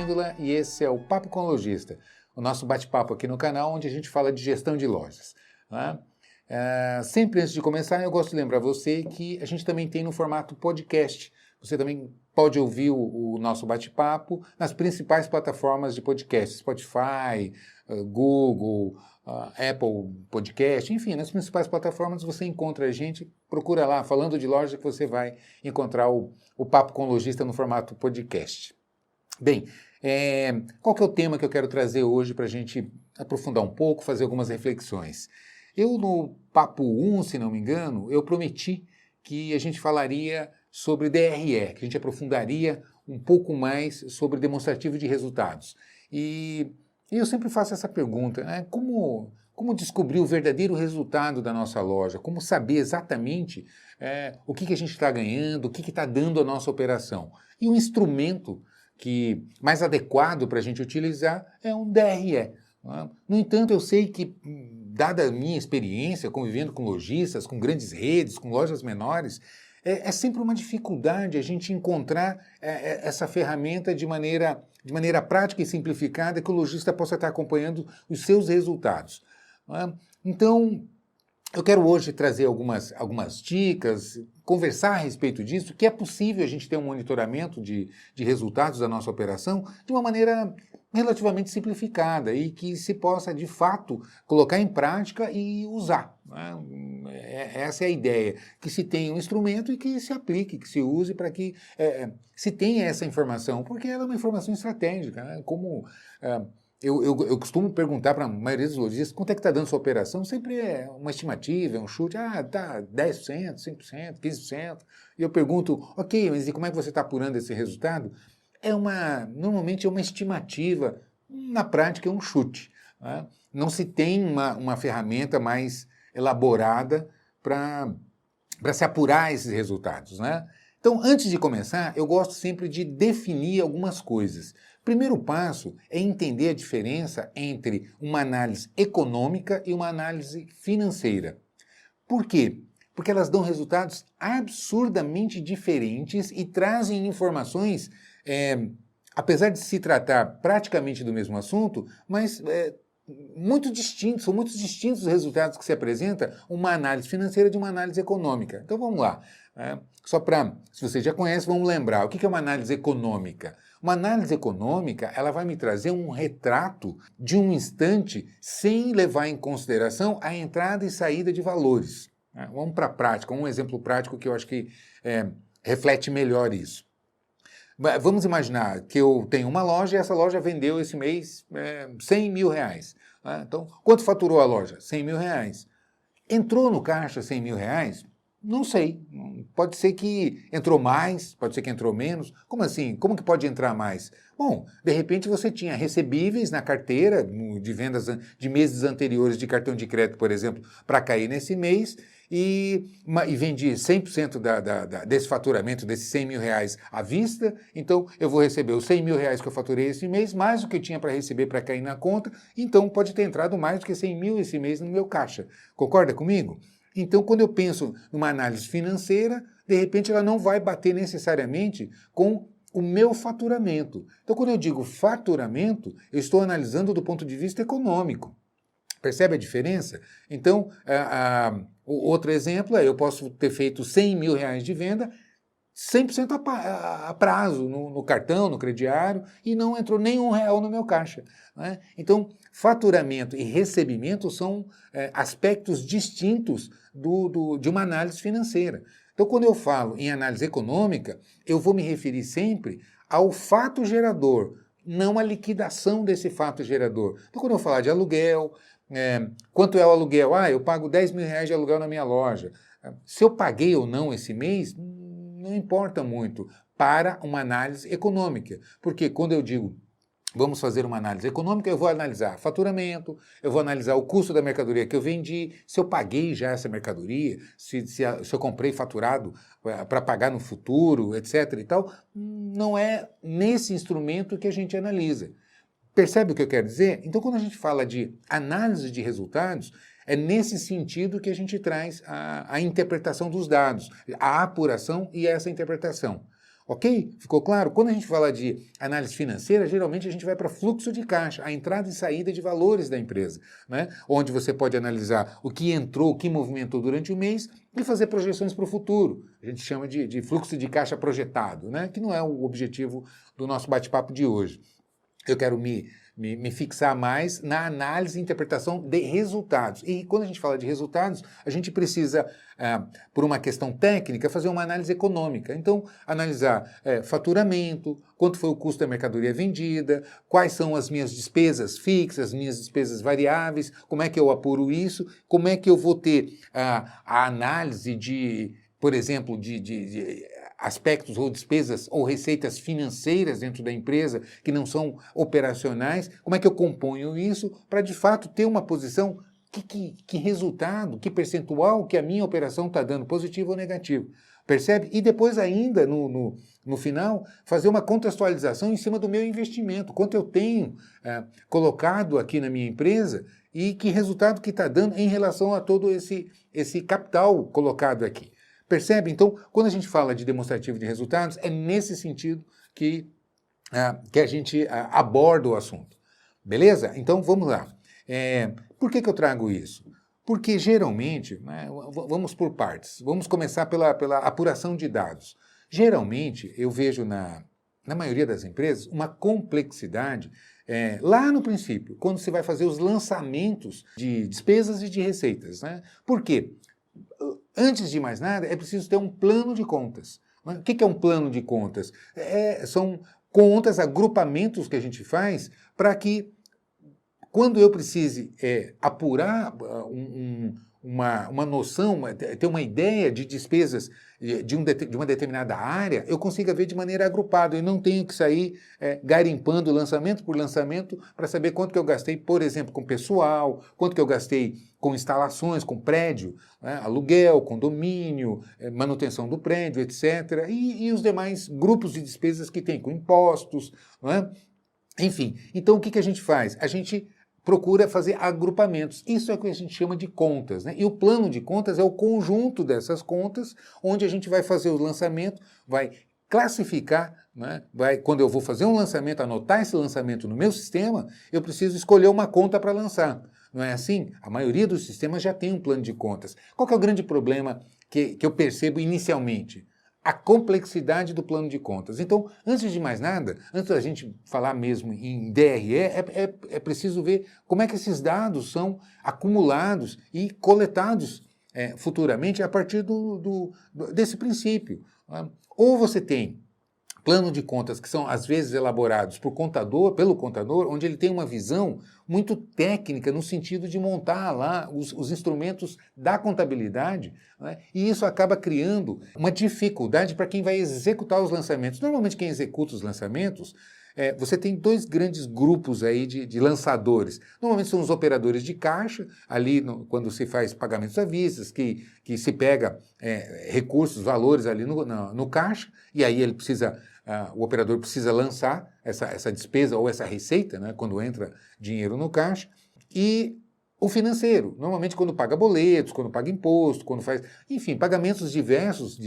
Espíndola e esse é o Papo com o Lojista, o nosso bate-papo aqui no canal onde a gente fala de gestão de lojas. Tá? Sempre antes de começar, eu gosto de lembrar você que a gente também tem no formato podcast. Você também pode ouvir o nosso bate-papo nas principais plataformas de podcast, Spotify, Google, Apple Podcast, enfim, nas principais plataformas você encontra a gente, procura lá, falando de loja, que você vai encontrar o Papo com o Lojista no formato podcast. Bem, qual que é o tema que eu quero trazer hoje para a gente aprofundar um pouco, fazer algumas reflexões? Eu, no Papo 1, se não me engano, eu prometi que a gente falaria sobre DRE, que a gente aprofundaria um pouco mais sobre demonstrativo de resultados. E eu sempre faço essa pergunta, né? Como descobrir o verdadeiro resultado da nossa loja? Como saber exatamente o que a gente está ganhando, o que está dando a nossa operação? E o instrumento mais adequado para a gente utilizar é um DRE. No entanto, eu sei que, dada a minha experiência convivendo com lojistas, com grandes redes, com lojas menores, é sempre uma dificuldade a gente encontrar essa ferramenta de maneira prática e simplificada que o lojista possa estar acompanhando os seus resultados. Então, eu quero hoje trazer algumas dicas, conversar a respeito disso, que é possível a gente ter um monitoramento de resultados da nossa operação de uma maneira relativamente simplificada e que se possa, de fato, colocar em prática e usar. Essa é a ideia, que se tenha um instrumento e que se aplique, que se use para que se tenha essa informação, porque ela é uma informação estratégica, né? Eu costumo perguntar para a maioria dos lojistas quanto é que está dando sua operação, sempre é uma estimativa, é um chute, está 10%, 5%, 15%, e eu pergunto, ok, mas e como é que você está apurando esse resultado? Normalmente é uma estimativa, na prática é um chute. Né? Não se tem uma ferramenta mais elaborada para se apurar esses resultados. Né? Então, antes de começar, eu gosto sempre de definir algumas coisas. Primeiro passo é entender a diferença entre uma análise econômica e uma análise financeira. Por quê? Porque elas dão resultados absurdamente diferentes e trazem informações, apesar de se tratar praticamente do mesmo assunto, mas muito distintos, são muito distintos os resultados que se apresenta uma análise financeira de uma análise econômica. Então vamos lá. Se você já conhece, vamos lembrar. O que é uma análise econômica? Uma análise econômica, ela vai me trazer um retrato de um instante sem levar em consideração a entrada e saída de valores. Vamos para a prática, um exemplo prático que eu acho que reflete melhor isso. Vamos imaginar que eu tenho uma loja e essa loja vendeu esse mês 100 mil reais. Então, quanto faturou a loja? 100 mil reais. Entrou no caixa 100 mil reais? Não sei. Pode ser que entrou mais, pode ser que entrou menos. Como assim? Como que pode entrar mais? Bom, de repente você tinha recebíveis na carteira de vendas de meses anteriores de cartão de crédito, por exemplo, para cair nesse mês e vendi 100% desse faturamento, desses 100 mil reais à vista, então eu vou receber os 100 mil reais que eu faturei esse mês, mais o que eu tinha para receber para cair na conta, então pode ter entrado mais do que 100 mil esse mês no meu caixa. Concorda comigo? Então, quando eu penso numa análise financeira, de repente ela não vai bater necessariamente com o meu faturamento. Então, quando eu digo faturamento, eu estou analisando do ponto de vista econômico. Percebe a diferença? Então, o outro exemplo eu posso ter feito 100 mil reais de venda 100% a prazo no cartão, no crediário, e não entrou nenhum real no meu caixa. Né? Então, faturamento e recebimento são aspectos distintos de uma análise financeira. Então, quando eu falo em análise econômica, eu vou me referir sempre ao fato gerador, não à liquidação desse fato gerador. Então, quando eu falar de aluguel, quanto é o aluguel? Eu pago 10 mil reais de aluguel na minha loja. Se eu paguei ou não esse mês, não importa muito para uma análise econômica. Porque quando eu digo vamos fazer uma análise econômica, eu vou analisar faturamento, eu vou analisar o custo da mercadoria que eu vendi, se eu paguei já essa mercadoria, se eu comprei faturado para pagar no futuro, etc. e tal. Não é nesse instrumento que a gente analisa. Percebe o que eu quero dizer? Então, quando a gente fala de análise de resultados, é nesse sentido que a gente traz a interpretação dos dados, a apuração e essa interpretação. Ok? Ficou claro? Quando a gente fala de análise financeira, geralmente a gente vai para fluxo de caixa, a entrada e saída de valores da empresa, né? Onde você pode analisar o que entrou, o que movimentou durante o mês e fazer projeções para o futuro. A gente chama de fluxo de caixa projetado, né? Que não é o objetivo do nosso bate-papo de hoje. Eu quero me fixar mais na análise e interpretação de resultados. E quando a gente fala de resultados, a gente precisa, por uma questão técnica, fazer uma análise econômica. Então, analisar faturamento, quanto foi o custo da mercadoria vendida, quais são as minhas despesas fixas, as minhas despesas variáveis, como é que eu apuro isso, como é que eu vou ter a análise de, por exemplo, de aspectos ou despesas ou receitas financeiras dentro da empresa que não são operacionais, como é que eu componho isso para de fato ter uma posição, que resultado, que percentual que a minha operação está dando, positivo ou negativo. Percebe? E depois ainda, no final, fazer uma contextualização em cima do meu investimento, quanto eu tenho colocado aqui na minha empresa e que resultado que está dando em relação a todo esse capital colocado aqui. Percebe? Então, quando a gente fala de demonstrativo de resultados, é nesse sentido que a gente aborda o assunto. Beleza? Então, vamos lá. Por que eu trago isso? Porque, geralmente, né, vamos por partes. Vamos começar pela apuração de dados. Geralmente, eu vejo na maioria das empresas uma complexidade lá no princípio, quando você vai fazer os lançamentos de despesas e de receitas. Né? Por quê? Antes de mais nada, é preciso ter um plano de contas. O que é um plano de contas? São contas, agrupamentos que a gente faz para que, quando eu precise apurar uma noção, ter uma ideia de despesas de uma determinada área, eu consiga ver de maneira agrupada. Eu não tenho que sair garimpando lançamento por lançamento para saber quanto que eu gastei, por exemplo, com pessoal, quanto que eu gastei com instalações, com prédio, né, aluguel, condomínio, manutenção do prédio, etc. E os demais grupos de despesas que tem, com impostos, não é? Enfim, então o que a gente faz? A gente procura fazer agrupamentos. Isso é o que a gente chama de contas, né? E o plano de contas é o conjunto dessas contas, onde a gente vai fazer o lançamento, vai classificar, né? Quando eu vou fazer um lançamento, anotar esse lançamento no meu sistema, eu preciso escolher uma conta para lançar. Não é assim? A maioria dos sistemas já tem um plano de contas. Qual que é o grande problema que eu percebo inicialmente? A complexidade do plano de contas. Então, antes de mais nada, antes da gente falar mesmo em DRE, é preciso ver como é que esses dados são acumulados e coletados futuramente a partir desse princípio. Né? Ou você tem plano de contas que são, às vezes, elaborados pelo contador, onde ele tem uma visão muito técnica no sentido de montar lá os instrumentos da contabilidade, né? E isso acaba criando uma dificuldade para quem vai executar os lançamentos. Normalmente, quem executa os lançamentos, você tem dois grandes grupos aí de lançadores. Normalmente são os operadores de caixa, ali quando se faz pagamentos à vista, que se pega recursos, valores ali no caixa, e aí ele precisa... o operador precisa lançar essa despesa ou essa receita, né, quando entra dinheiro no caixa, e o financeiro, normalmente quando paga boletos, quando paga imposto, quando faz, enfim, pagamentos diversos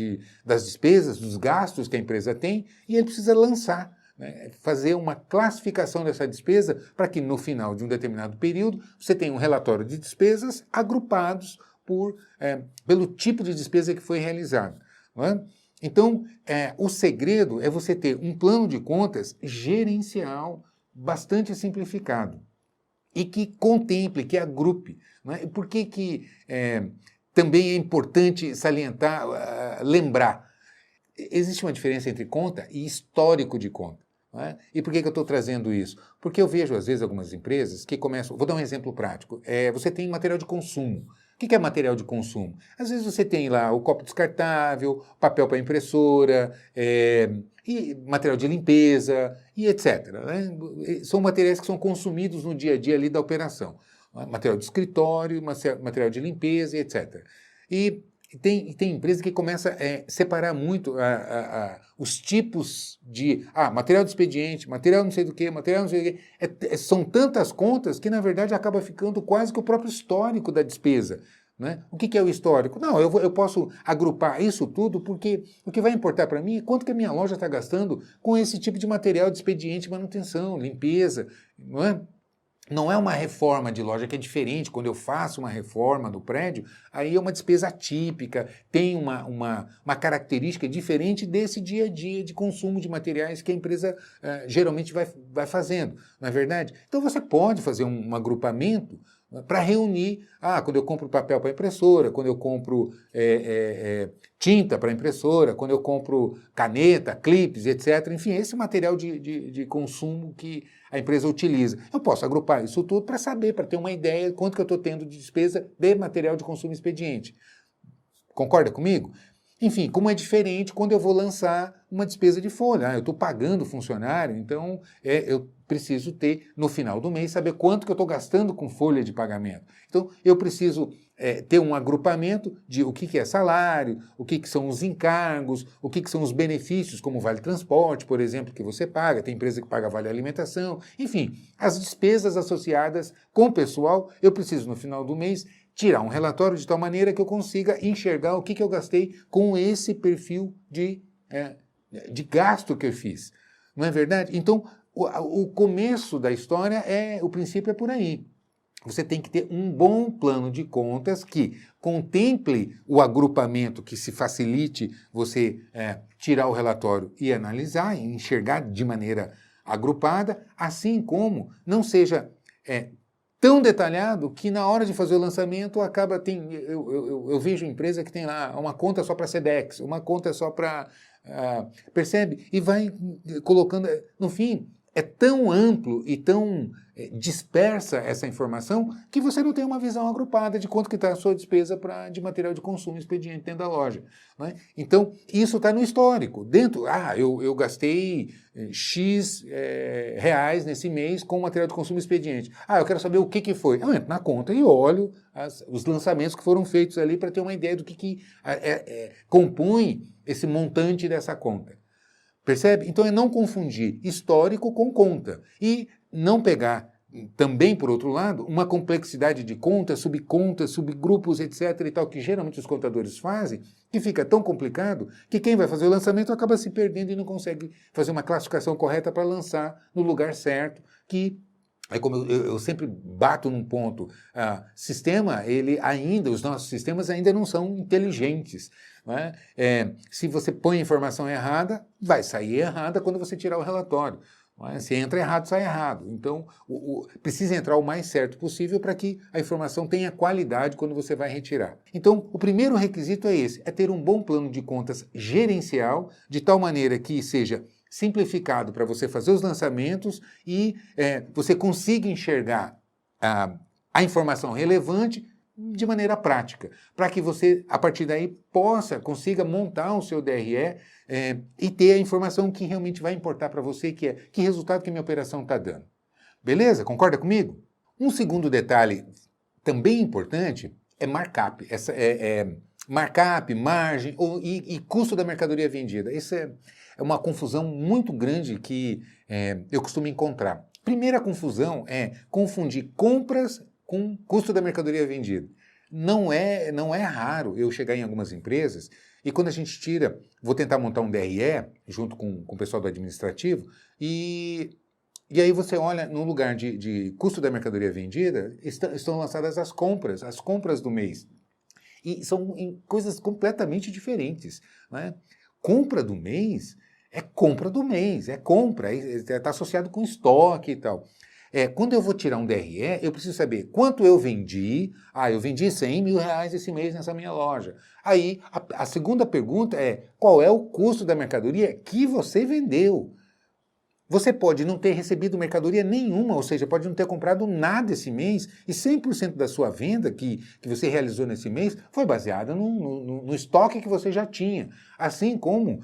das despesas, dos gastos que a empresa tem, e ele precisa lançar, né, fazer uma classificação dessa despesa para que no final de um determinado período você tenha um relatório de despesas agrupados pelo tipo de despesa que foi realizado. Não é? Então, o segredo é você ter um plano de contas gerencial bastante simplificado e que contemple, que agrupe. Não é? Por que também é importante salientar, lembrar? Existe uma diferença entre conta e histórico de conta. Não é? E por que eu estou trazendo isso? Porque eu vejo, às vezes, algumas empresas que começam... Vou dar um exemplo prático. Você tem material de consumo. O que é material de consumo? Às vezes você tem lá o copo descartável, papel para impressora, e material de limpeza, e etc. Né? São materiais que são consumidos no dia a dia ali da operação. Material de escritório, material de limpeza, e etc. E tem empresa que começa a separar muito os tipos de material de expediente, material não sei do que, material não sei do que. São tantas contas que, na verdade, acaba ficando quase que o próprio histórico da despesa. Né? O que é o histórico? Não, eu posso agrupar isso tudo porque o que vai importar para mim é quanto que a minha loja está gastando com esse tipo de material de expediente, manutenção, limpeza, não é? Não é uma reforma de loja que é diferente. Quando eu faço uma reforma do prédio, aí é uma despesa atípica, tem uma característica diferente desse dia a dia de consumo de materiais que a empresa geralmente vai fazendo, não é verdade? Então você pode fazer um agrupamento para reunir, quando eu compro papel para impressora, quando eu compro tinta para impressora, quando eu compro caneta, clipes, etc. Enfim, esse material de consumo que a empresa utiliza. Eu posso agrupar isso tudo para saber, para ter uma ideia de quanto que eu estou tendo de despesa de material de consumo expediente. Concorda comigo? Enfim, como é diferente quando eu vou lançar uma despesa de folha. Eu estou pagando o funcionário, então eu preciso ter, no final do mês, saber quanto que eu estou gastando com folha de pagamento. Então, eu preciso ter um agrupamento de o que é salário, o que são os encargos, o que são os benefícios, como vale transporte, por exemplo, que você paga, tem empresa que paga vale alimentação, enfim, as despesas associadas com o pessoal, eu preciso, no final do mês, tirar um relatório de tal maneira que eu consiga enxergar o que eu gastei com esse perfil de gasto que eu fiz. Não é verdade? Então, o começo da história, o princípio é por aí. Você tem que ter um bom plano de contas que contemple o agrupamento, que se facilite você tirar o relatório e analisar, e enxergar de maneira agrupada, assim como não seja tão detalhado que na hora de fazer o lançamento acaba... Eu vejo empresa que tem lá uma conta só para Sedex, uma conta só para... percebe? E vai colocando... No fim, é tão amplo e tão dispersa essa informação que você não tem uma visão agrupada de quanto que está a sua despesa de material de consumo expediente dentro da loja. Né? Então, isso está no histórico. Eu gastei X reais nesse mês com material de consumo expediente. Eu quero saber o que foi. Eu entro na conta e olho os lançamentos que foram feitos ali para ter uma ideia do que compõe esse montante dessa conta. Percebe? Então é não confundir histórico com conta e não pegar também, por outro lado, uma complexidade de contas, subgrupos, etc. e tal, que geralmente os contadores fazem, que fica tão complicado que quem vai fazer o lançamento acaba se perdendo e não consegue fazer uma classificação correta para lançar no lugar certo, que é como eu sempre bato num ponto, os nossos sistemas ainda não são inteligentes. Não é? Se você põe a informação errada, vai sair errada quando você tirar o relatório. Não é? Se entra errado, sai errado. Então, precisa entrar o mais certo possível para que a informação tenha qualidade quando você vai retirar. Então, o primeiro requisito é esse, é ter um bom plano de contas gerencial, de tal maneira que seja simplificado para você fazer os lançamentos e você consiga enxergar a informação relevante de maneira prática, para que você, a partir daí, consiga montar o seu DRE e ter a informação que realmente vai importar para você, que é que resultado que a minha operação está dando. Beleza? Concorda comigo? Um segundo detalhe também importante é markup. Markup, margem e custo da mercadoria vendida. Isso é uma confusão muito grande que eu costumo encontrar. Primeira confusão é confundir compras com custo da mercadoria vendida. Não é raro eu chegar em algumas empresas e quando a gente vou tentar montar um DRE junto com o pessoal do administrativo e aí você olha no lugar de custo da mercadoria vendida, estão lançadas as compras do mês. E são coisas completamente diferentes. Né? Compra do mês é compra do mês, está associado com estoque e tal. Quando eu vou tirar um DRE, eu preciso saber quanto eu vendi. Eu vendi 100 mil reais esse mês nessa minha loja. Aí, a segunda pergunta é, qual é o custo da mercadoria que você vendeu? Você pode não ter recebido mercadoria nenhuma, ou seja, pode não ter comprado nada esse mês e 100% da sua venda que você realizou nesse mês foi baseada no estoque que você já tinha. Assim como...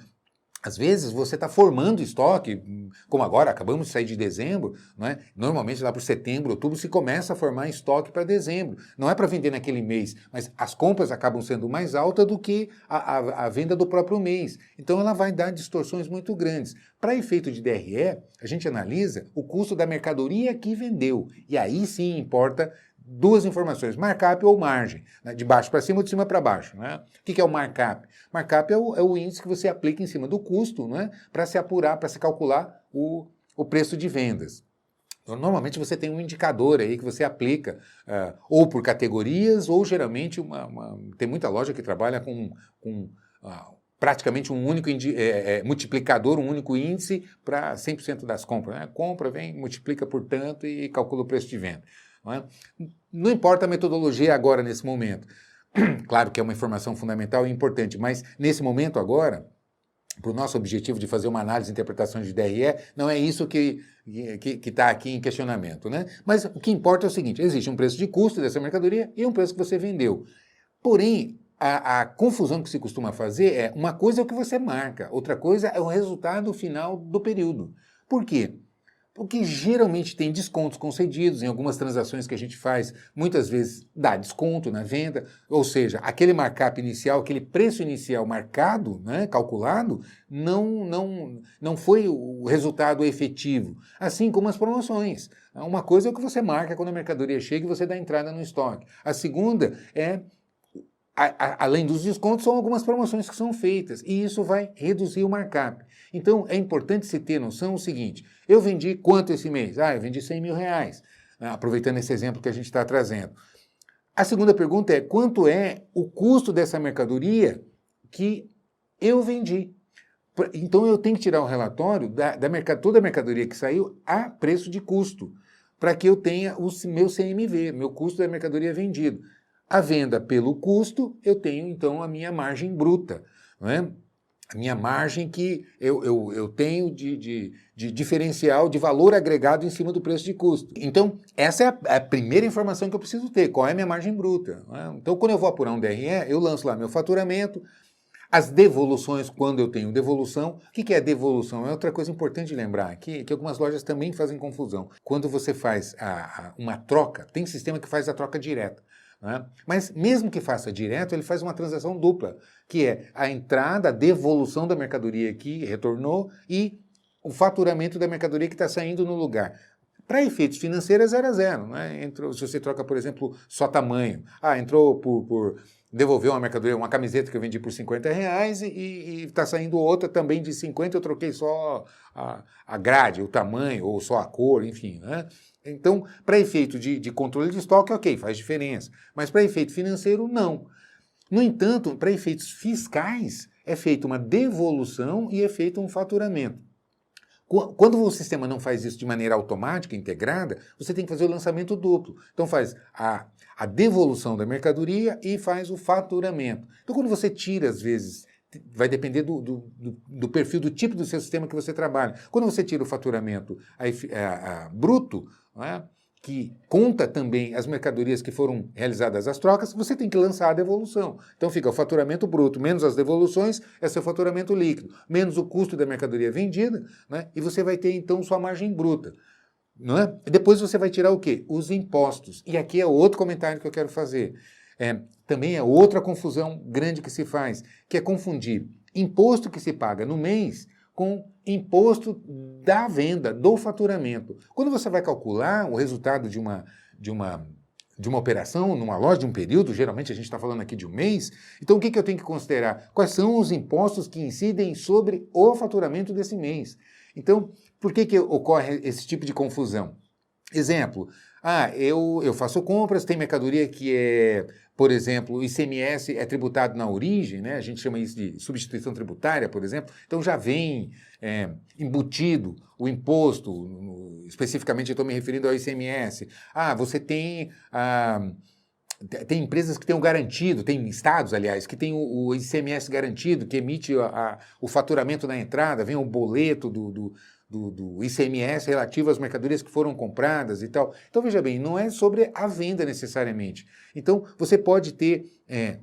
Às vezes você está formando estoque, como agora, acabamos de sair de dezembro, não é? Normalmente lá por setembro, outubro, se começa a formar estoque para dezembro. Não é para vender naquele mês, mas as compras acabam sendo mais altas do que a venda do próprio mês. Então ela vai dar distorções muito grandes. Para efeito de DRE, a gente analisa o custo da mercadoria que vendeu. E aí sim importa duas informações, markup ou margem, né, de baixo para cima ou de cima para baixo. Né? O que é o markup? Markup é o índice que você aplica em cima do custo, né, para se apurar, para se calcular o preço de vendas. Então, normalmente você tem um indicador aí que você aplica ou por categorias ou geralmente tem muita loja que trabalha com praticamente um único multiplicador, um único índice para 100% das compras. Né? Compra, vem, multiplica por tanto e calcula o preço de venda. Não importa a metodologia agora, nesse momento. Claro que é uma informação fundamental e importante, mas nesse momento agora, para o nosso objetivo de fazer uma análise e interpretação de DRE, não é isso que está aqui em questionamento. Né? Mas o que importa é o seguinte, existe um preço de custo dessa mercadoria e um preço que você vendeu. Porém, a confusão que se costuma fazer é uma coisa é o que você marca, outra coisa é o resultado final do período. Por quê? Porque geralmente tem descontos concedidos em algumas transações que a gente faz, muitas vezes dá desconto na venda, ou seja, aquele markup inicial, aquele preço inicial marcado, né, calculado, não foi o resultado efetivo, assim como as promoções. Uma coisa é o que você marca quando a mercadoria chega e você dá entrada no estoque. A segunda é além dos descontos, são algumas promoções que são feitas e isso vai reduzir o markup. Então, é importante se ter noção o seguinte, eu vendi quanto esse mês? Eu vendi 100 mil reais, aproveitando esse exemplo que a gente está trazendo. A segunda pergunta é, quanto é o custo dessa mercadoria que eu vendi? Então, eu tenho que tirar um relatório toda a mercadoria que saiu a preço de custo, para que eu tenha o meu CMV, meu custo da mercadoria vendido. A venda pelo custo, eu tenho, então, a minha margem bruta, não é? A minha margem que eu tenho de diferencial, de valor agregado em cima do preço de custo. Então, essa é a primeira informação que eu preciso ter, qual é a minha margem bruta. Não é? Então, quando eu vou apurar um DRE, eu lanço lá meu faturamento, as devoluções, quando eu tenho devolução. O que é devolução? É outra coisa importante de lembrar aqui, que algumas lojas também fazem confusão. Quando você faz uma troca, tem sistema que faz a troca direta. Né? Mas mesmo que faça direto, ele faz uma transação dupla, que é a entrada, a devolução da mercadoria que retornou e o faturamento da mercadoria que está saindo no lugar. Para efeitos financeiros, 0 a 0. Né? Se você troca, por exemplo, só tamanho. Entrou devolveu uma mercadoria, uma camiseta que eu vendi por 50 reais e está saindo outra também de 50, eu troquei só a grade, o tamanho, ou só a cor, enfim, né? Então, para efeito de controle de estoque, ok, faz diferença. Mas para efeito financeiro, não. No entanto, para efeitos fiscais, é feita uma devolução e é feito um faturamento. Quando o sistema não faz isso de maneira automática, integrada, você tem que fazer o lançamento duplo. Então faz a devolução da mercadoria e faz o faturamento. Então quando você tira, às vezes, vai depender do perfil, do tipo do seu sistema que você trabalha. Quando você tira o faturamento bruto, né, que conta também as mercadorias que foram realizadas as trocas, você tem que lançar a devolução. Então fica o faturamento bruto, menos as devoluções, é seu faturamento líquido, menos o custo da mercadoria vendida, né, e você vai ter então sua margem bruta. Não é? E depois você vai tirar o quê? Os impostos. E aqui é outro comentário que eu quero fazer. Também é outra confusão grande que se faz, que é confundir imposto que se paga no mês com imposto da venda, do faturamento. Quando você vai calcular o resultado de uma operação, numa loja, de um período, geralmente a gente está falando aqui de um mês, então o que eu tenho que considerar? Quais são os impostos que incidem sobre o faturamento desse mês? Então, por que ocorre esse tipo de confusão? Exemplo, eu faço compras, tem mercadoria que é, por exemplo, o ICMS é tributado na origem, né? A gente chama isso de substituição tributária, por exemplo, então já vem embutido o imposto, especificamente eu estou me referindo ao ICMS. Você tem empresas que têm o garantido, tem estados, aliás, que tem o ICMS garantido, que emite o faturamento na entrada, vem o boleto do ICMS relativo às mercadorias que foram compradas e tal. Então, veja bem, não é sobre a venda necessariamente. Então, você pode ter,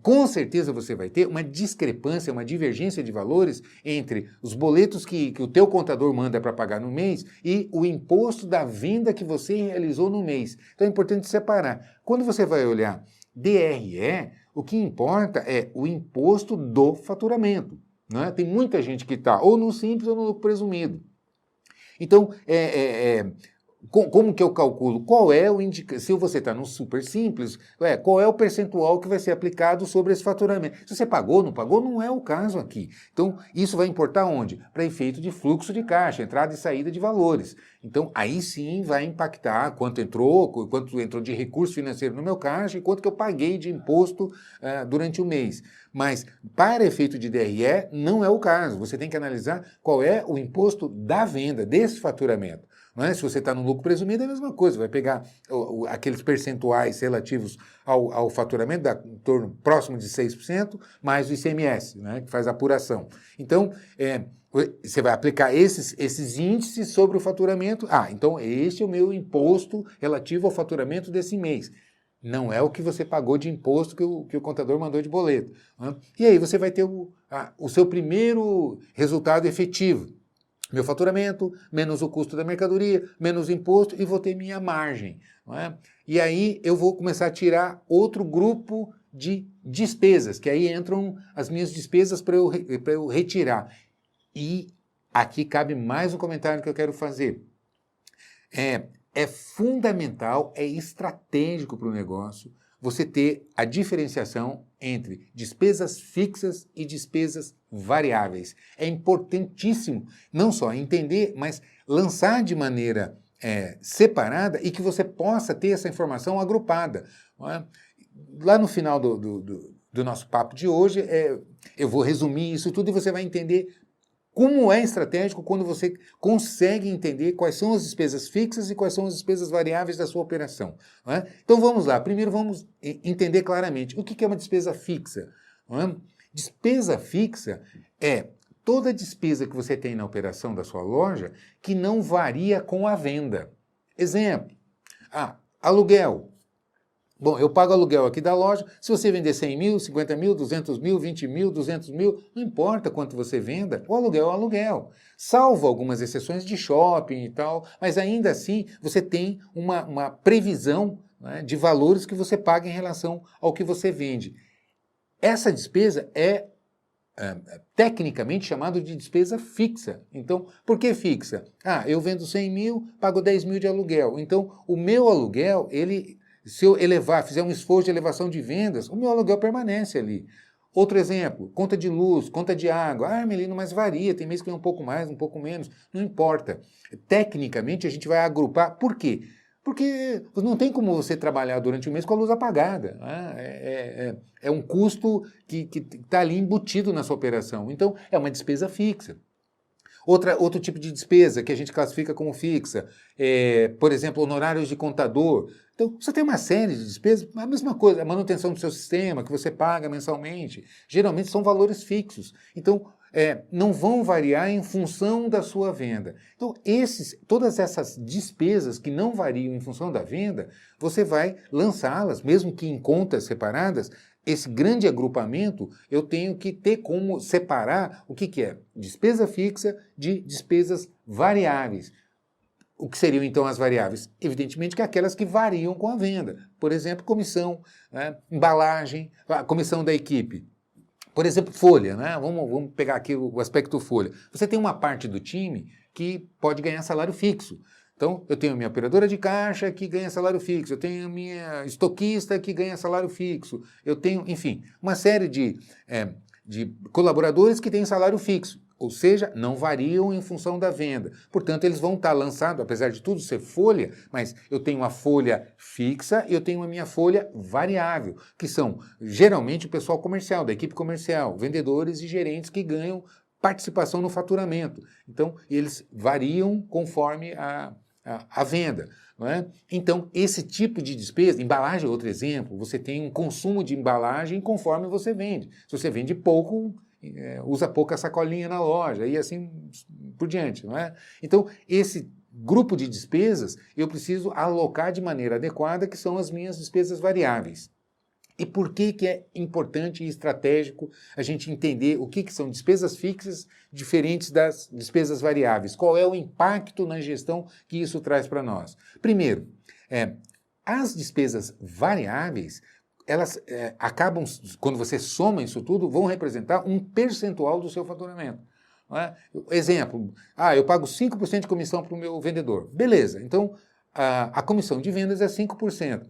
com certeza você vai ter uma discrepância, uma divergência de valores entre os boletos que o teu contador manda para pagar no mês e o imposto da venda que você realizou no mês. Então, é importante separar. Quando você vai olhar DRE, o que importa é o imposto do faturamento. Né? Tem muita gente que está ou no simples ou no lucro presumido. Então, Como que eu calculo? Qual é o indicador? Se você está no super simples, qual é o percentual que vai ser aplicado sobre esse faturamento? Se você pagou, não é o caso aqui. Então, isso vai importar onde? Para efeito de fluxo de caixa, entrada e saída de valores. Então, aí sim vai impactar quanto entrou de recurso financeiro no meu caixa e quanto que eu paguei de imposto durante o mês. Mas, para efeito de DRE, não é o caso. Você tem que analisar qual é o imposto da venda, desse faturamento. Não é? Se você está no lucro presumido, é a mesma coisa. Vai pegar aqueles percentuais relativos ao faturamento, em torno próximo de 6%, mais o ICMS, né, que faz a apuração. Então, você vai aplicar esses índices sobre o faturamento. Então este é o meu imposto relativo ao faturamento desse mês. Não é o que você pagou de imposto que o contador mandou de boleto. Né? E aí você vai ter o seu primeiro resultado efetivo. Meu faturamento, menos o custo da mercadoria, menos o imposto, e vou ter minha margem. Não é? E aí eu vou começar a tirar outro grupo de despesas, que aí entram as minhas despesas para eu retirar. E aqui cabe mais um comentário que eu quero fazer. É fundamental, é estratégico para o negócio você ter a diferenciação entre despesas fixas e despesas variáveis. É importantíssimo não só entender, mas lançar de maneira separada e que você possa ter essa informação agrupada. Não é? Lá no final do nosso papo de hoje, eu vou resumir isso tudo e você vai entender como é estratégico quando você consegue entender quais são as despesas fixas e quais são as despesas variáveis da sua operação. Não é? Então vamos lá, primeiro vamos entender claramente o que é uma despesa fixa. Não é? Despesa fixa é toda despesa que você tem na operação da sua loja que não varia com a venda. Exemplo, aluguel. Bom, eu pago aluguel aqui da loja, se você vender 100 mil, 50 mil, 200 mil, 20 mil, 200 mil, não importa quanto você venda, o aluguel é o aluguel. Salvo algumas exceções de shopping e tal, mas ainda assim você tem uma previsão, né, de valores que você paga em relação ao que você vende. Essa despesa é tecnicamente chamado de despesa fixa. Então, por que fixa? Eu vendo 100 mil, pago 10 mil de aluguel. Então, o meu aluguel, se eu fizer um esforço de elevação de vendas, o meu aluguel permanece ali. Outro exemplo, conta de luz, conta de água. Melino, mas varia, tem mês que vem um pouco mais, um pouco menos, não importa. Tecnicamente, a gente vai agrupar. Por quê? Porque não tem como você trabalhar durante o mês com a luz apagada. Né? É um custo que está ali embutido na sua operação. Então, é uma despesa fixa. Outro tipo de despesa que a gente classifica como fixa, por exemplo, honorários de contador. Então, você tem uma série de despesas, a mesma coisa, a manutenção do seu sistema, que você paga mensalmente, geralmente são valores fixos. Então, não vão variar em função da sua venda. Então, todas essas despesas que não variam em função da venda, você vai lançá-las, mesmo que em contas separadas. Esse grande agrupamento, eu tenho que ter como separar o que é despesa fixa de despesas variáveis. O que seriam, então, as variáveis? Evidentemente que aquelas que variam com a venda. Por exemplo, comissão, né? Embalagem, a comissão da equipe. Por exemplo, folha, né? Vamos pegar aqui o aspecto folha. Você tem uma parte do time que pode ganhar salário fixo. Então, eu tenho a minha operadora de caixa que ganha salário fixo, eu tenho a minha estoquista que ganha salário fixo, eu tenho, enfim, uma série de colaboradores que têm salário fixo, ou seja, não variam em função da venda. Portanto, eles vão estar lançados, apesar de tudo ser folha, mas eu tenho uma folha fixa e eu tenho a minha folha variável, que são geralmente o pessoal comercial, da equipe comercial, vendedores e gerentes que ganham participação no faturamento. Então, eles variam conforme a venda. Não é? Então, esse tipo de despesa, embalagem é outro exemplo, você tem um consumo de embalagem conforme você vende. Se você vende pouco, usa pouca sacolinha na loja e assim por diante. Não é? Então, esse grupo de despesas eu preciso alocar de maneira adequada, que são as minhas despesas variáveis. E por que é importante e estratégico a gente entender o que são despesas fixas diferentes das despesas variáveis? Qual é o impacto na gestão que isso traz para nós? Primeiro, as despesas variáveis, elas acabam, quando você soma isso tudo, vão representar um percentual do seu faturamento. Não é? Exemplo, eu pago 5% de comissão para o meu vendedor. Beleza, então a comissão de vendas é 5%.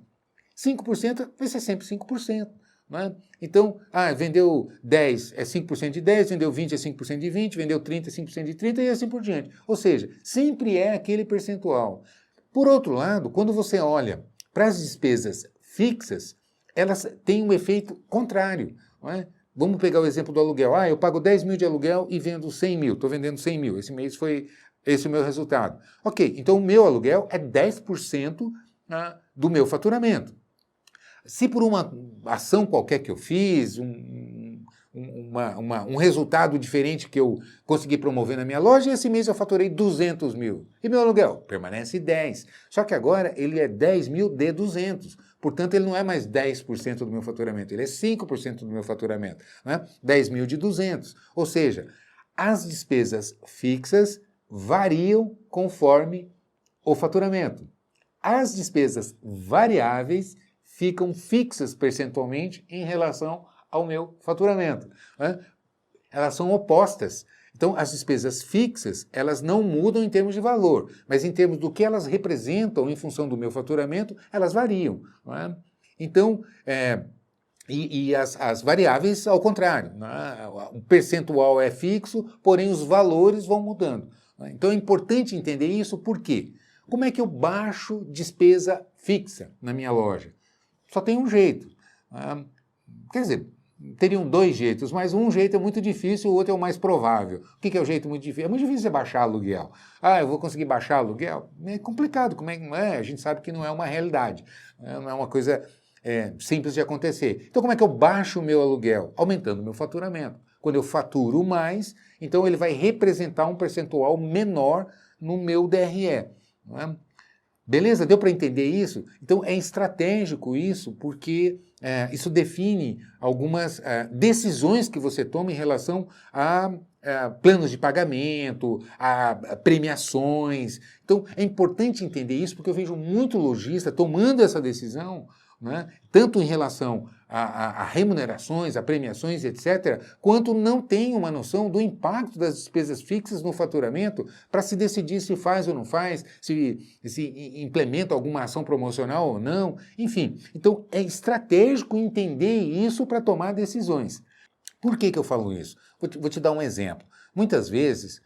5% vai ser sempre 5%. Né? Então, vendeu 10 é 5% de 10, vendeu 20 é 5% de 20, vendeu 30 é 5% de 30 e assim por diante. Ou seja, sempre é aquele percentual. Por outro lado, quando você olha para as despesas fixas, elas têm um efeito contrário. Não é? Vamos pegar o exemplo do aluguel. Eu pago 10 mil de aluguel e vendo 100 mil. Estou vendendo 100 mil. Esse mês foi esse o meu resultado. Ok, então o meu aluguel é 10% do meu faturamento. Se por uma ação qualquer que eu fiz, um resultado diferente que eu consegui promover na minha loja, esse mês eu faturei 200 mil. E meu aluguel permanece 10. Só que agora ele é 10 mil de 200. Portanto, ele não é mais 10% do meu faturamento, ele é 5% do meu faturamento. Né? 10 mil de 200. Ou seja, as despesas fixas variam conforme o faturamento. As despesas variáveis ficam fixas percentualmente em relação ao meu faturamento. Né? Elas são opostas. Então, as despesas fixas, elas não mudam em termos de valor, mas em termos do que elas representam em função do meu faturamento, elas variam. Não é? Então, as variáveis, ao contrário. Né? O percentual é fixo, porém os valores vão mudando. Né? Então, é importante entender isso, por quê? Como é que eu baixo despesa fixa na minha loja? Só tem um jeito. Quer dizer, teriam dois jeitos, mas um jeito é muito difícil, o outro é o mais provável. O que é o jeito muito difícil? É muito difícil você baixar aluguel. Eu vou conseguir baixar aluguel? É complicado, como é que não é? A gente sabe que não é uma realidade, não é uma coisa simples de acontecer. Então, como é que eu baixo o meu aluguel? Aumentando o meu faturamento. Quando eu faturo mais, então ele vai representar um percentual menor no meu DRE. Não é? Beleza? Deu para entender isso? Então é estratégico isso, porque isso define algumas decisões que você toma em relação a planos de pagamento, a premiações. Então é importante entender isso, porque eu vejo muito lojista tomando essa decisão, né, tanto em relação a remunerações, a premiações, etc., quanto não tem uma noção do impacto das despesas fixas no faturamento para se decidir se faz ou não faz, se implementa alguma ação promocional ou não, enfim. Então, é estratégico entender isso para tomar decisões. Por que eu falo isso? Vou te dar um exemplo. Muitas vezes,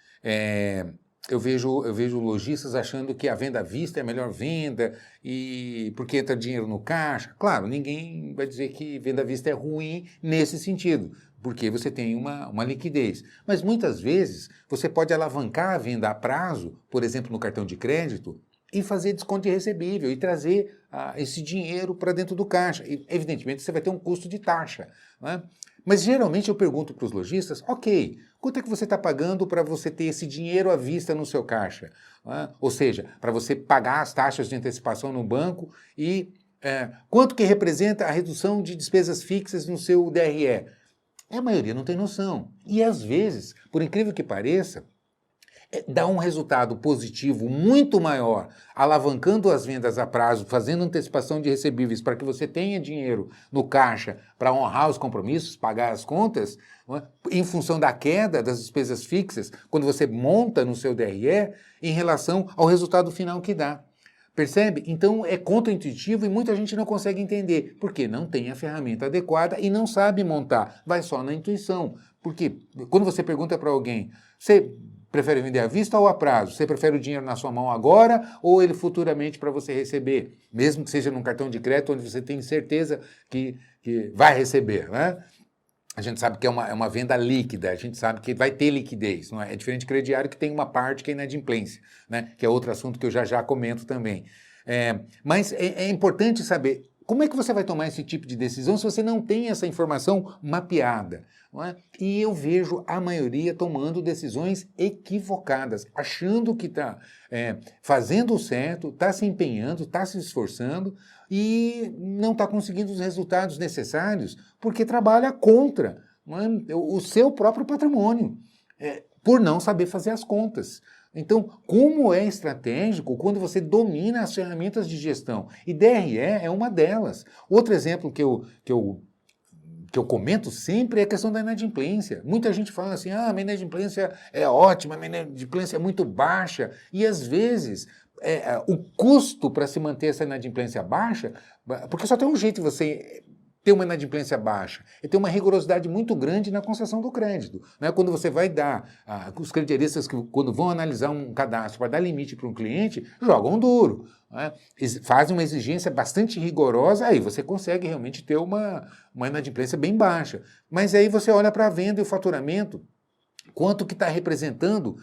eu vejo lojistas achando que a venda à vista é a melhor venda e porque entra dinheiro no caixa. Claro, ninguém vai dizer que venda à vista é ruim nesse sentido, porque você tem uma liquidez. Mas muitas vezes você pode alavancar a venda a prazo, por exemplo, no cartão de crédito, e fazer desconto de recebível e trazer esse dinheiro para dentro do caixa. E, evidentemente, você vai ter um custo de taxa, né? Mas geralmente eu pergunto para os lojistas, ok, quanto é que você está pagando para você ter esse dinheiro à vista no seu caixa? Ou seja, para você pagar as taxas de antecipação no banco e quanto que representa a redução de despesas fixas no seu DRE? A maioria não tem noção. E às vezes, por incrível que pareça, dá um resultado positivo muito maior, alavancando as vendas a prazo, fazendo antecipação de recebíveis para que você tenha dinheiro no caixa para honrar os compromissos, pagar as contas, em função da queda das despesas fixas, quando você monta no seu DRE, em relação ao resultado final que dá. Percebe? Então é contraintuitivo e muita gente não consegue entender, porque não tem a ferramenta adequada e não sabe montar, vai só na intuição. Porque quando você pergunta para alguém, você prefere vender à vista ou a prazo? Você prefere o dinheiro na sua mão agora ou ele futuramente para você receber? Mesmo que seja num cartão de crédito onde você tem certeza que vai receber, né? A gente sabe que é uma venda líquida, a gente sabe que vai ter liquidez, não é? É diferente de crediário que tem uma parte que é inadimplência, né? Que é outro assunto que eu já comento também. Mas é importante saber como é que você vai tomar esse tipo de decisão se você não tem essa informação mapeada, não é? E eu vejo a maioria tomando decisões equivocadas, achando que está fazendo o certo, está se empenhando, está se esforçando e não está conseguindo os resultados necessários porque trabalha contra, não é? O seu próprio patrimônio, por não saber fazer as contas. Então, como é estratégico quando você domina as ferramentas de gestão? E DRE é uma delas. Outro exemplo que eu comento sempre é a questão da inadimplência. Muita gente fala assim, minha inadimplência é ótima, minha inadimplência é muito baixa. E às vezes o custo para se manter essa inadimplência baixa, porque só tem um jeito de você ter uma inadimplência baixa, é ter uma rigorosidade muito grande na concessão do crédito. Né? Quando você vai dar, os crediaristas que quando vão analisar um cadastro para dar limite para um cliente, jogam duro. Né? Fazem uma exigência bastante rigorosa, aí você consegue realmente ter uma inadimplência bem baixa. Mas aí você olha para a venda e o faturamento, quanto que está representando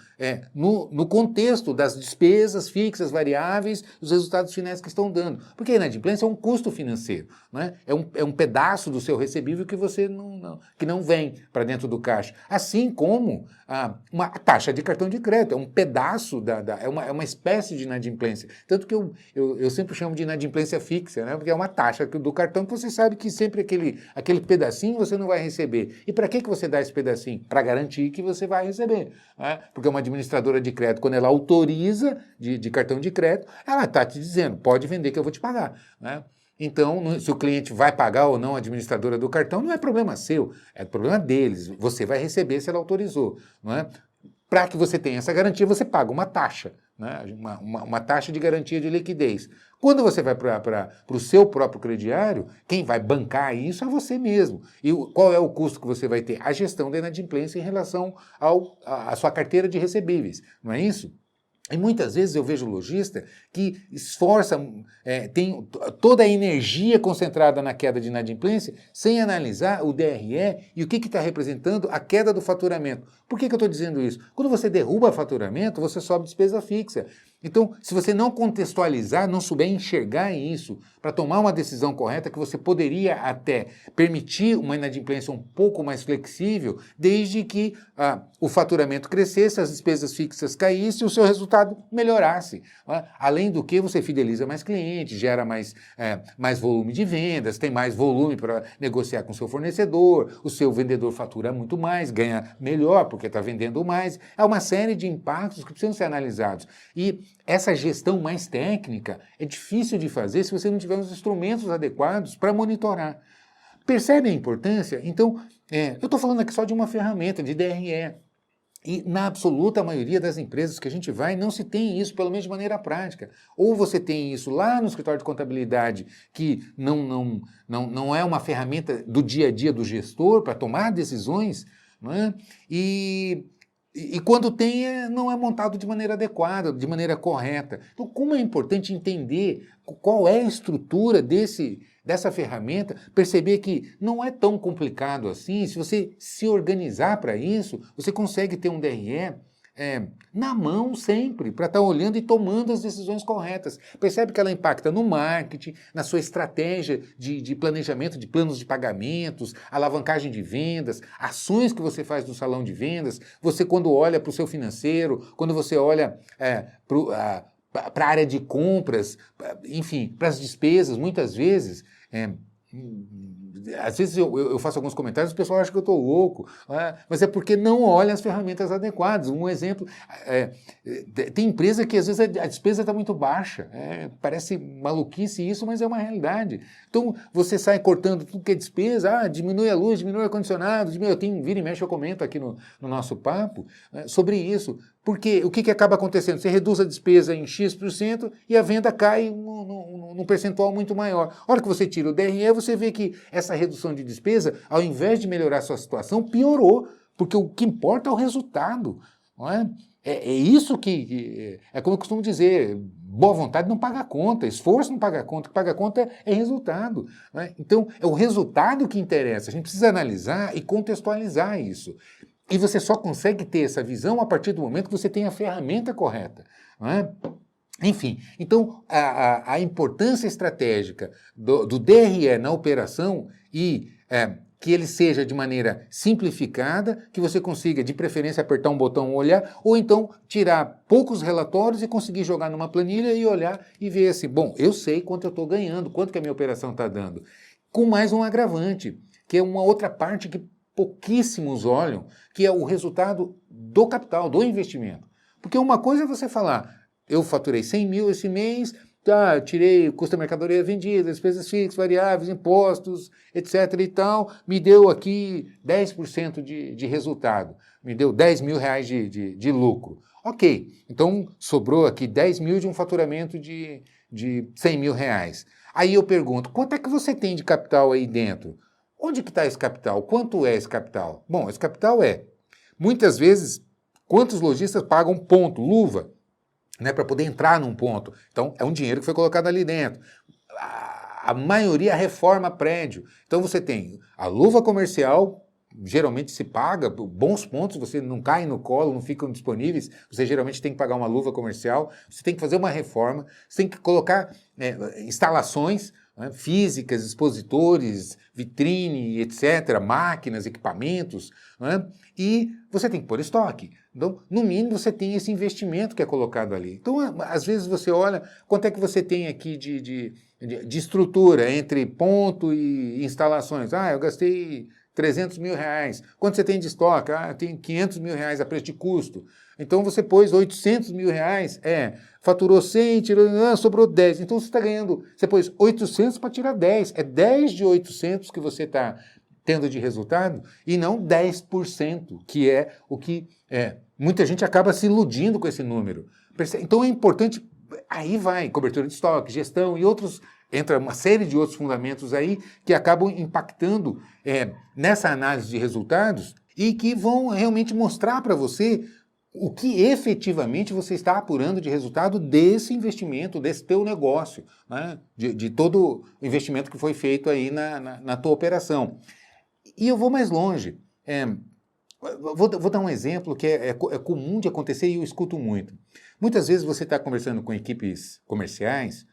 no contexto das despesas fixas, variáveis, os resultados finais que estão dando. Porque a inadimplência é um custo financeiro, né? É um pedaço do seu recebível que você que não vem para dentro do caixa. Assim como uma taxa de cartão de crédito, é um pedaço, é uma espécie de inadimplência. Tanto que eu sempre chamo de inadimplência fixa, né? Porque é uma taxa do cartão que você sabe que sempre aquele pedacinho você não vai receber. E para que você dá esse pedacinho? Para garantir que você vai receber. Né? Porque uma administradora de crédito, quando ela autoriza de cartão de crédito, ela está te dizendo, pode vender que eu vou te pagar. Né? Então, se o cliente vai pagar ou não a administradora do cartão, não é problema seu, é problema deles. Você vai receber se ela autorizou. Né? Para que você tenha essa garantia, você paga uma taxa, né? uma taxa de garantia de liquidez. Quando você vai para o seu próprio crediário, quem vai bancar isso é você mesmo. E qual é o custo que você vai ter? A gestão da inadimplência em relação à sua carteira de recebíveis, não é isso? E muitas vezes eu vejo lojista que esforça, tem toda a energia concentrada na queda de inadimplência sem analisar o DRE e o que está representando a queda do faturamento. Por que eu estou dizendo isso? Quando você derruba faturamento, você sobe despesa fixa. Então, se você não contextualizar, não souber enxergar isso, para tomar uma decisão correta, que você poderia até permitir uma inadimplência um pouco mais flexível, desde que o faturamento crescesse, as despesas fixas caíssem e o seu resultado melhorasse. Além do que, você fideliza mais clientes, gera mais volume de vendas, tem mais volume para negociar com o seu fornecedor, o seu vendedor fatura muito mais, ganha melhor porque está vendendo mais. É uma série de impactos que precisam ser analisados. E essa gestão mais técnica é difícil de fazer se você não tiver os instrumentos adequados para monitorar. Percebe a importância? Então, eu estou falando aqui só de uma ferramenta, de DRE. E na absoluta maioria das empresas que a gente vai, não se tem isso, pelo menos de maneira prática. Ou você tem isso lá no escritório de contabilidade, que não é uma ferramenta do dia a dia do gestor para tomar decisões, né? E quando tem, não é montado de maneira adequada, de maneira correta. Então, como é importante entender qual é a estrutura dessa ferramenta, perceber que não é tão complicado assim, se você se organizar para isso, você consegue ter um DRE na mão sempre, para estar olhando e tomando as decisões corretas. Percebe que ela impacta no marketing, na sua estratégia de planejamento de planos de pagamentos, alavancagem de vendas, ações que você faz no salão de vendas, você quando olha para o seu financeiro, quando você olha para a área de compras, enfim, para as despesas, muitas vezes... Às vezes eu faço alguns comentários e o pessoal acha que eu estou louco, né? Mas é porque não olha as ferramentas adequadas. Um exemplo, tem empresa que às vezes a despesa está muito baixa, parece maluquice isso, mas é uma realidade. Então você sai cortando tudo que é despesa, diminui a luz, diminui o ar-condicionado, vira e mexe, eu comento aqui no nosso papo sobre isso. Porque o que acaba acontecendo? Você reduz a despesa em X% e a venda cai num percentual muito maior. A hora que você tira o DRE, você vê que essa redução de despesa, ao invés de melhorar a sua situação, piorou. Porque o que importa é o resultado. Não é? É isso que... É como eu costumo dizer, boa vontade não paga conta, esforço não paga conta, o que paga conta é resultado. Não é? Então, é o resultado que interessa. A gente precisa analisar e contextualizar isso. E você só consegue ter essa visão a partir do momento que você tem a ferramenta correta. Não é? Enfim, então a importância estratégica do DRE na operação e que ele seja de maneira simplificada, que você consiga, de preferência, apertar um botão, olhar, ou então tirar poucos relatórios e conseguir jogar numa planilha e olhar e ver assim, bom, eu sei quanto eu estou ganhando, quanto que a minha operação está dando. Com mais um agravante, que é uma outra parte que pouquíssimos olham, que é o resultado do capital, do investimento. Porque uma coisa é você falar, eu faturei 100 mil esse mês, tá, tirei o custo da mercadoria vendida, despesas fixas, variáveis, impostos, etc. e tal, me deu aqui 10% de resultado, me deu 10 mil reais de lucro. Ok, então sobrou aqui 10 mil de um faturamento de 100 mil reais. Aí eu pergunto, quanto é que você tem de capital aí dentro? Onde que está esse capital? Quanto é esse capital? Bom, esse capital muitas vezes, quantos lojistas pagam ponto, luva, né, para poder entrar num ponto? Então, é um dinheiro que foi colocado ali dentro. A maioria reforma prédio. Então, você tem a luva comercial, geralmente se paga, bons pontos, você não cai no colo, não ficam disponíveis, você geralmente tem que pagar uma luva comercial, você tem que fazer uma reforma, você tem que colocar instalações, né, físicas, expositores, vitrine, etc., máquinas, equipamentos, né, e você tem que pôr estoque. Então, no mínimo, você tem esse investimento que é colocado ali. Então, às vezes você olha, quanto é que você tem aqui de estrutura entre ponto e instalações? Ah, eu gastei 300 mil reais. Quanto você tem de estoque? Ah, tem 500 mil reais a preço de custo. Então você pôs 800 mil reais, faturou 100, tirou, sobrou 10. Então você está ganhando, você pôs 800 para tirar 10. É 10 de 800 que você está tendo de resultado e não 10%, que é o que muita gente acaba se iludindo com esse número. Então é importante, aí vai, cobertura de estoque, gestão e outros. Entra uma série de outros fundamentos aí que acabam impactando nessa análise de resultados e que vão realmente mostrar para você o que efetivamente você está apurando de resultado desse investimento, desse teu negócio, né? de todo o investimento que foi feito aí na tua operação. E eu vou mais longe. Vou dar um exemplo que é comum de acontecer e eu escuto muito. Muitas vezes você está conversando com equipes comerciais,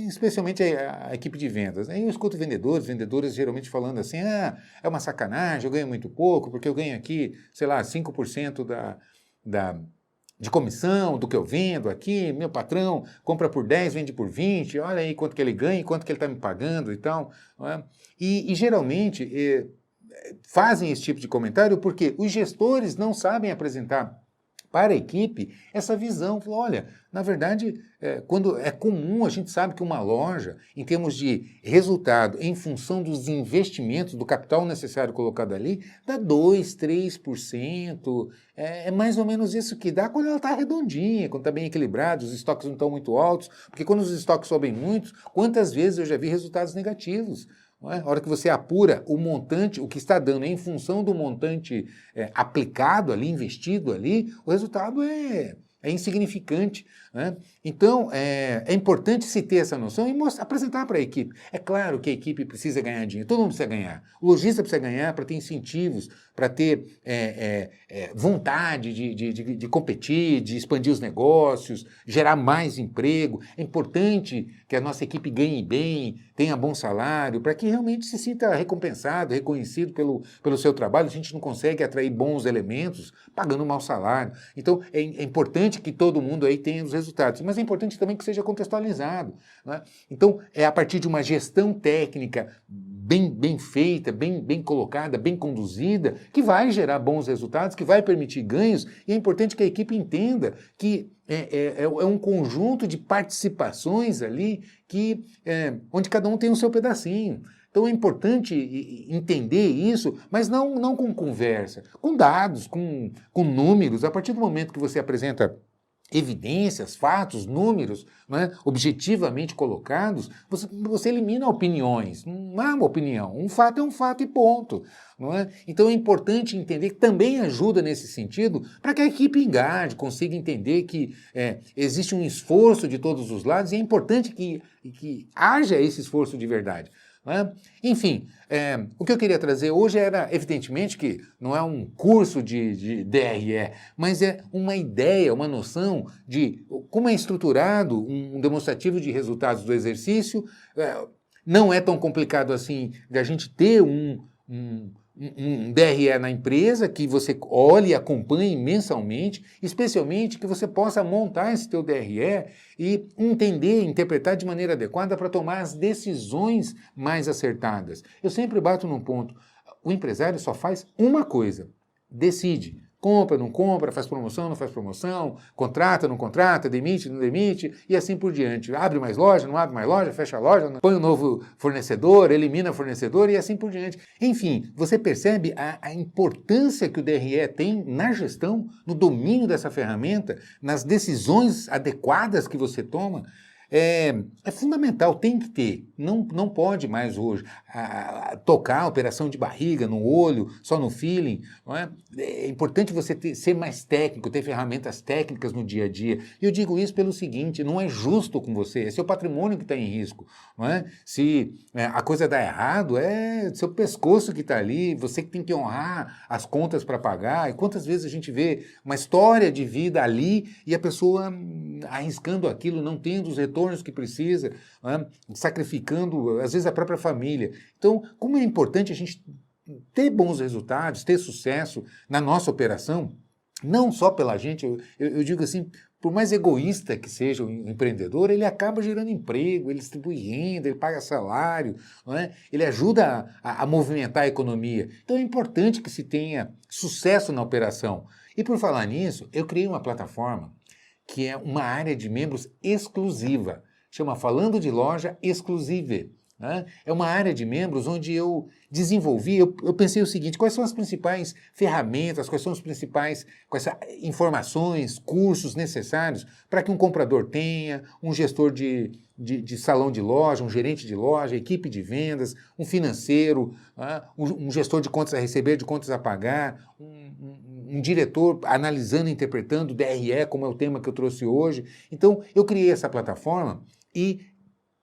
especialmente a equipe de vendas, né? Eu escuto vendedoras geralmente falando assim, é uma sacanagem, eu ganho muito pouco, porque eu ganho aqui, sei lá, 5% de comissão do que eu vendo aqui, meu patrão compra por 10, vende por 20, olha aí quanto que ele ganha, quanto que ele está me pagando e tal. Não é? E geralmente fazem esse tipo de comentário porque os gestores não sabem apresentar para a equipe essa visão. Olha, na verdade, quando é comum, a gente sabe que uma loja, em termos de resultado, em função dos investimentos, do capital necessário colocado ali, dá 2%, 3%. É mais ou menos isso que dá quando ela está redondinha, quando está bem equilibrada, os estoques não estão muito altos, porque quando os estoques sobem muito, quantas vezes eu já vi resultados negativos? Não é? A hora que você apura o montante, o que está dando em função do montante aplicado ali, investido ali, o resultado é insignificante. Né? Então, é importante se ter essa noção e apresentar para a equipe. É claro que a equipe precisa ganhar dinheiro, todo mundo precisa ganhar. O lojista precisa ganhar para ter incentivos, para ter vontade de competir, de expandir os negócios, gerar mais emprego. É importante que a nossa equipe ganhe bem, tenha bom salário, para que realmente se sinta recompensado, reconhecido pelo seu trabalho. A gente não consegue atrair bons elementos pagando um mau salário. Então, é importante que todo mundo aí tenha os resultados, mas é importante também que seja contextualizado. Né? Então, é a partir de uma gestão técnica bem feita, bem colocada, bem conduzida, que vai gerar bons resultados, que vai permitir ganhos, e é importante que a equipe entenda que é um conjunto de participações ali onde cada um tem o seu pedacinho. Então é importante entender isso, mas não com conversa, com dados, com números. A partir do momento que você apresenta evidências, fatos, números, né, objetivamente colocados, você elimina opiniões. Não há uma opinião. Um fato é um fato e ponto. Não é? Então é importante entender que também ajuda nesse sentido para que a equipe engaje, consiga entender que existe um esforço de todos os lados e é importante que haja esse esforço de verdade. Né? Enfim, o que eu queria trazer hoje era, evidentemente, que não é um curso de DRE, mas é uma ideia, uma noção de como é estruturado um demonstrativo de resultados do exercício. Não é tão complicado assim de a gente ter um DRE na empresa, que você olhe e acompanhe mensalmente, especialmente que você possa montar esse teu DRE e entender, interpretar de maneira adequada para tomar as decisões mais acertadas. Eu sempre bato num ponto, o empresário só faz uma coisa, decide. Compra, não compra, faz promoção, não faz promoção, contrata, não contrata, demite, não demite, e assim por diante. Abre mais loja, não abre mais loja, fecha a loja, põe um novo fornecedor, elimina fornecedor e assim por diante. Enfim, você percebe a importância que o DRE tem na gestão, no domínio dessa ferramenta, nas decisões adequadas que você toma. É fundamental, tem que ter, não pode mais hoje tocar a operação de barriga, no olho, só no feeling, não é? É importante você ser mais técnico, ter ferramentas técnicas no dia a dia. E eu digo isso pelo seguinte, não é justo com você, é seu patrimônio que está em risco, não é? Se a coisa dá errado, é seu pescoço que está ali, você que tem que honrar as contas para pagar. E quantas vezes a gente vê uma história de vida ali e a pessoa arriscando aquilo, não tendo os retornos que precisa, né? Sacrificando, às vezes, a própria família. Então, como é importante a gente ter bons resultados, ter sucesso na nossa operação, não só pela gente, eu digo assim, por mais egoísta que seja o empreendedor, ele acaba gerando emprego, ele distribui renda, ele paga salário, não é? Ele ajuda a movimentar a economia. Então é importante que se tenha sucesso na operação. E por falar nisso, eu criei uma plataforma que é uma área de membros exclusiva, chama Falando de Loja Exclusive. Né? É uma área de membros onde eu desenvolvi, eu pensei o seguinte, quais são as principais ferramentas, quais são as principais informações, cursos necessários para que um comprador tenha, um gestor de salão de loja, um gerente de loja, equipe de vendas, um financeiro, um gestor de contas a receber, de contas a pagar, um diretor analisando e interpretando DRE, como é o tema que eu trouxe hoje. Então, eu criei essa plataforma e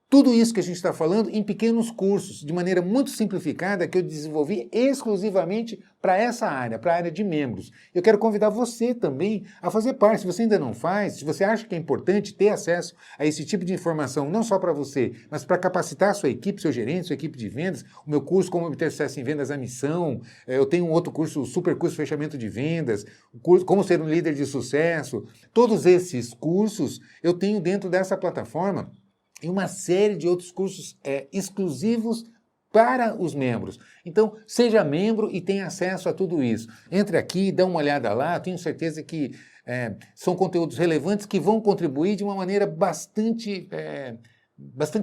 tudo isso que a gente está falando em pequenos cursos, de maneira muito simplificada, que eu desenvolvi exclusivamente para essa área, para a área de membros. Eu quero convidar você também a fazer parte. Se você ainda não faz, se você acha que é importante ter acesso a esse tipo de informação, não só para você, mas para capacitar a sua equipe, seu gerente, sua equipe de vendas, o meu curso Como Obter Sucesso em Vendas, a Missão, eu tenho um outro curso, o Super Curso Fechamento de Vendas, o curso Como Ser um Líder de Sucesso. Todos esses cursos eu tenho dentro dessa plataforma, e uma série de outros cursos exclusivos para os membros. Então, seja membro e tenha acesso a tudo isso. Entre aqui, dá uma olhada lá, tenho certeza que são conteúdos relevantes que vão contribuir de uma maneira bastante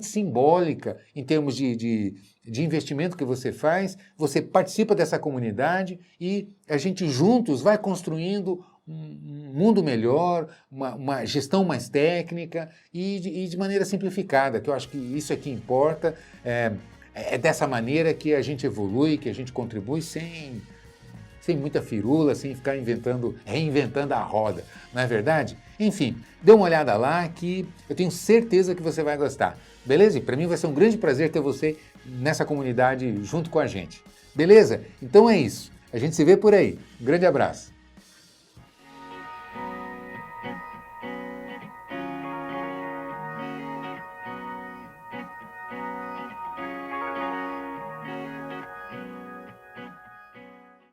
simbólica em termos de investimento que você faz. Você participa dessa comunidade e a gente juntos vai construindo um mundo melhor, uma gestão mais técnica e de maneira simplificada, que eu acho que isso é que importa. É dessa maneira que a gente evolui, que a gente contribui sem muita firula, sem ficar reinventando a roda, não é verdade? Enfim, dê uma olhada lá que eu tenho certeza que você vai gostar, beleza? E para mim vai ser um grande prazer ter você nessa comunidade junto com a gente, beleza? Então é isso, a gente se vê por aí, um grande abraço.